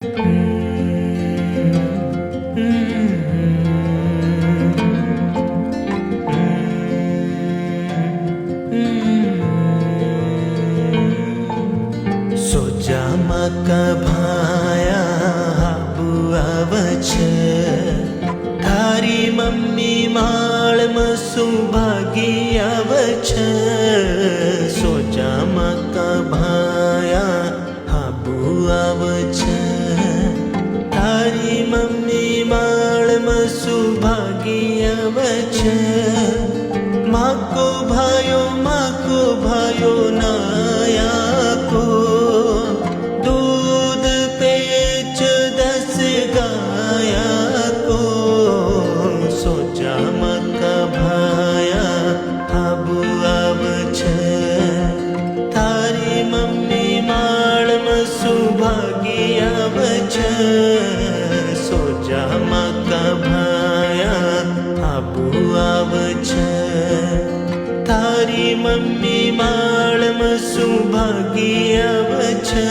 સોજામાં કભાયા બુઆવ છે, તારી મમ્મી માળમાં સુભાગી આવ છે. સોજામાં કભાયા હાબુ આવ છે, તારી મમ્મી માળમાં સુભાગી આવ છે. માકો ભાયો નાયા કો, दूध पेच 10 गाया को. સોજામાં કભાયા હાબુ આવ છે, તારી મમ્મી માળમાં સુભાગી આવ છે. સોજામાં કભાયા હાબુ આવ છે, તારી મમ્મી માળમાં સુભાગી આવ છે.